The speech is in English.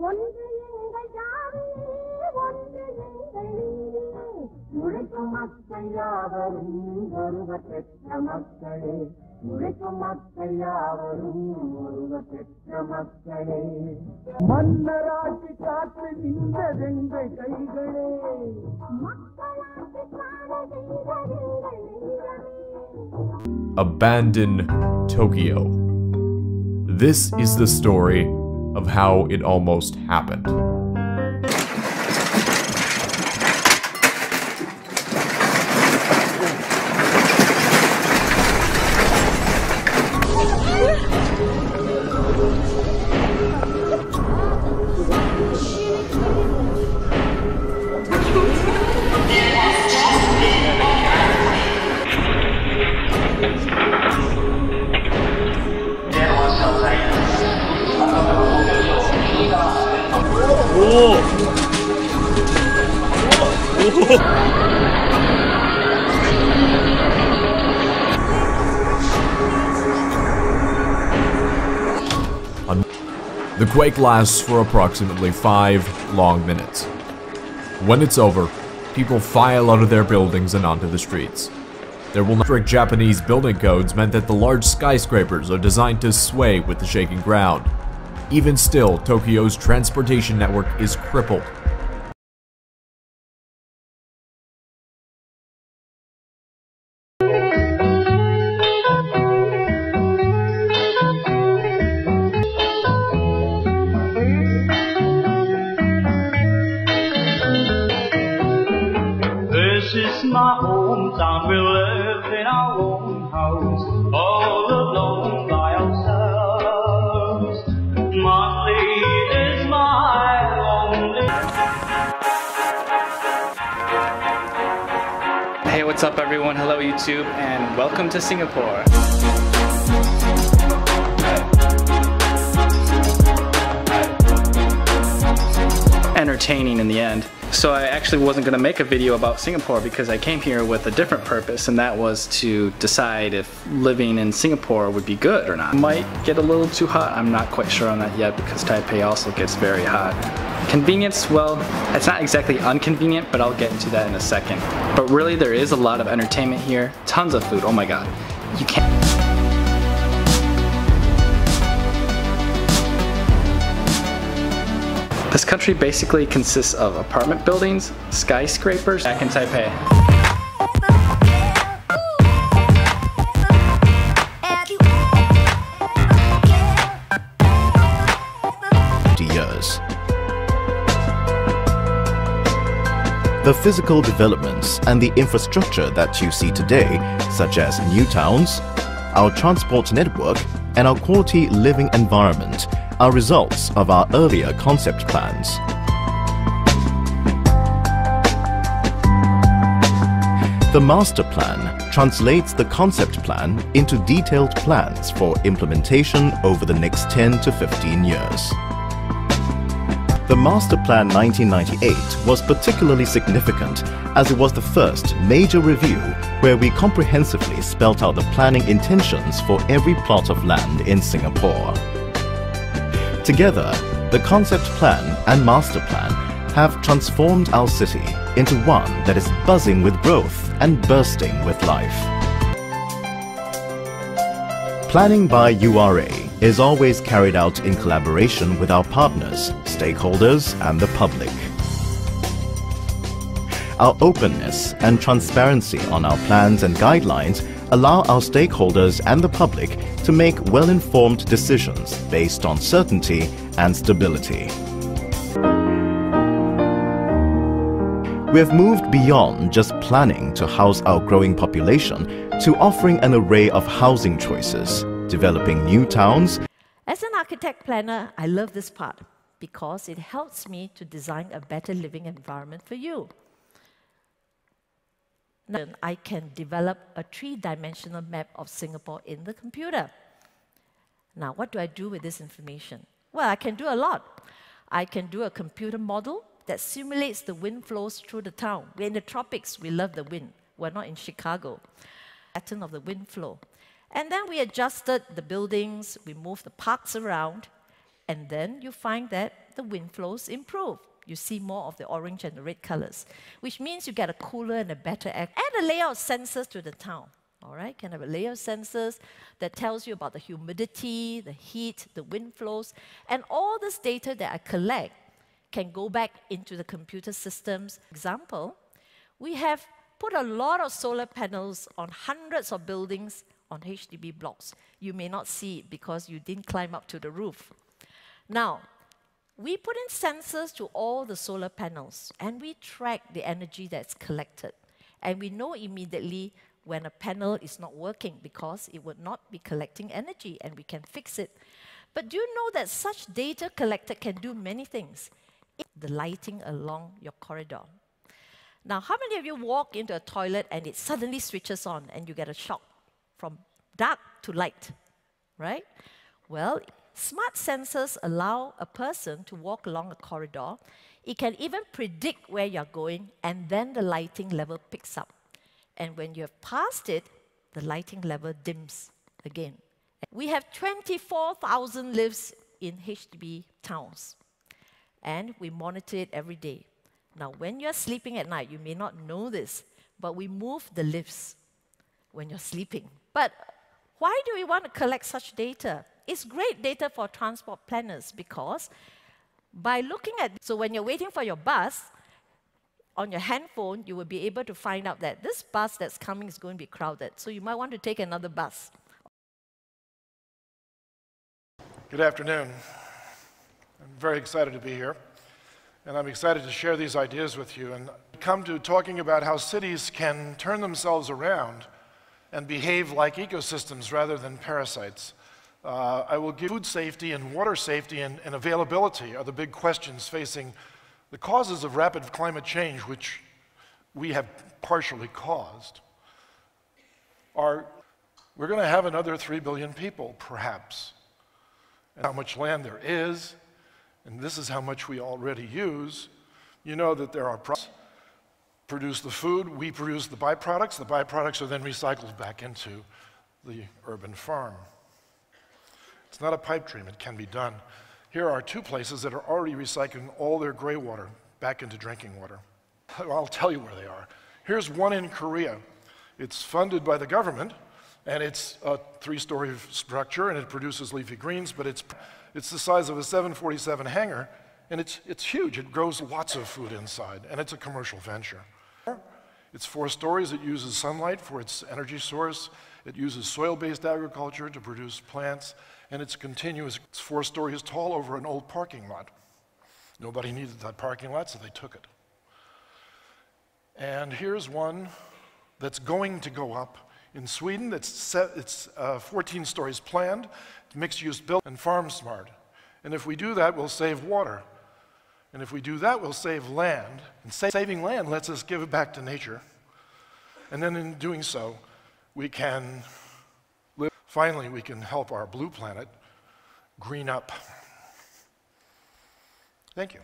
ஒன்று எங்கள் ஜாதி ஒன்று எங்கள் நீதி உழைக்கும் மக்கள் யாவரும் ஒருவர் பெற்ற மக்களே உழைக்கும் மக்கள் யாவரும் ஒருவர் பெற்ற மக்களே மன்னராட்சி காத்து நின்றதெங்கள் கைகளே மக்களாட்சி காண செய்ததெங்கள் நெஞ்சமே. Abandon Tokyo. This is the story of how it almost happened. The quake lasts for approximately 5 long minutes. When it's over, people file out of their buildings and onto the streets. Their strict Japanese building codes meant that the large skyscrapers are designed to sway with the shaking ground. Even still, Tokyo's transportation network is crippled. This is my hometown, we live in our own house, all alone by ourselves. Monthly is my only. Hey, what's up everyone? Hello YouTube and welcome to Singapore. Entertaining in the end. So I actually wasn't going to make a video about Singapore because I came here with a different purpose, and that was to decide if living in Singapore would be good or not. Might get a little too hot, I'm not quite sure on that yet because Taipei also gets very hot. Convenience, well, it's not exactly inconvenient, but I'll get into that in a second. But really there is a lot of entertainment here, tons of food, oh my god. You can't. This country basically consists of apartment buildings, skyscrapers, back in Taipei. Years. The physical developments and the infrastructure that you see today, such as new towns, our transport network, and our quality living environment, are results of our earlier concept plans. The master plan translates the concept plan into detailed plans for implementation over the next 10 to 15 years. The Master Plan 1998 was particularly significant as it was the first major review where we comprehensively spelt out the planning intentions for every plot of land in Singapore. Together, the concept plan and master plan have transformed our city into one that is buzzing with growth and bursting with life. Planning by URA is always carried out in collaboration with our partners, stakeholders, and the public. Our openness and transparency on our plans and guidelines allow our stakeholders and the public to make well-informed decisions based on certainty and stability. We have moved beyond just planning to house our growing population to offering an array of housing choices, developing new towns. As an architect planner, I love this part because it helps me to design a better living environment for you. Then I can develop a 3-dimensional map of Singapore in the computer. Now, what do I do with this information? Well, I can do a lot. I can do a computer model that simulates the wind flows through the town. We're in the tropics, we love the wind. We're not in Chicago. Pattern of the wind flow. And then we adjusted the buildings, we moved the parks around, and then you find that the wind flows improve. You see more of the orange and the red colors, which means you get a cooler and a better air. Add a layer of sensors to the town. All right, can have a layer of sensors that tells you about the humidity, the heat, the wind flows, and all this data that I collect can go back into the computer systems. Example, we have put a lot of solar panels on hundreds of buildings on HDB blocks. You may not see it because you didn't climb up to the roof. Now, we put in sensors to all the solar panels, and we track the energy that's collected. And we know immediately when a panel is not working because it would not be collecting energy, and we can fix it. But do you know that such data collected can do many things? The lighting along your corridor. Now, how many of you walk into a toilet and it suddenly switches on and you get a shock from dark to light, right? Well, smart sensors allow a person to walk along a corridor. It can even predict where you're going, and then the lighting level picks up. And when you have passed it, the lighting level dims again. We have 24,000 lifts in HDB towns, and we monitor it every day. Now, when you're sleeping at night, you may not know this, but we move the lifts when you're sleeping. But why do we want to collect such data? It's great data for transport planners because by looking at, so when you're waiting for your bus, on your handphone, you will be able to find out that this bus that's coming is going to be crowded. So you might want to take another bus. Good afternoon. I'm very excited to be here. And I'm excited to share these ideas with you and come to talking about how cities can turn themselves around and behave like ecosystems rather than parasites. I will give food safety and water safety and availability are the big questions facing the causes of rapid climate change, which we have partially caused. We're going to have another 3 billion people, perhaps. And how much land there is, and this is how much we already use. You know that there are produce the food, we produce the byproducts are then recycled back into the urban farm. It's not a pipe dream, it can be done. Here are 2 places that are already recycling all their gray water back into drinking water. I'll tell you where they are. Here's one in Korea. It's funded by the government, and it's a 3-story structure, and it produces leafy greens, but it's the size of a 747 hangar, and it's huge. It grows lots of food inside, and it's a commercial venture. It's 4 stories. It uses sunlight for its energy source. It uses soil-based agriculture to produce plants, and it's continuous. It's 4 stories tall over an old parking lot. Nobody needed that parking lot, so they took it. And here's one that's going to go up in Sweden. It's 14 stories planned, mixed-use built, and farm smart. And if we do that, we'll save water. And if we do that, we'll save land. And saving land lets us give it back to nature. And then in doing so, we can live. Finally, we can help our blue planet green up. Thank you.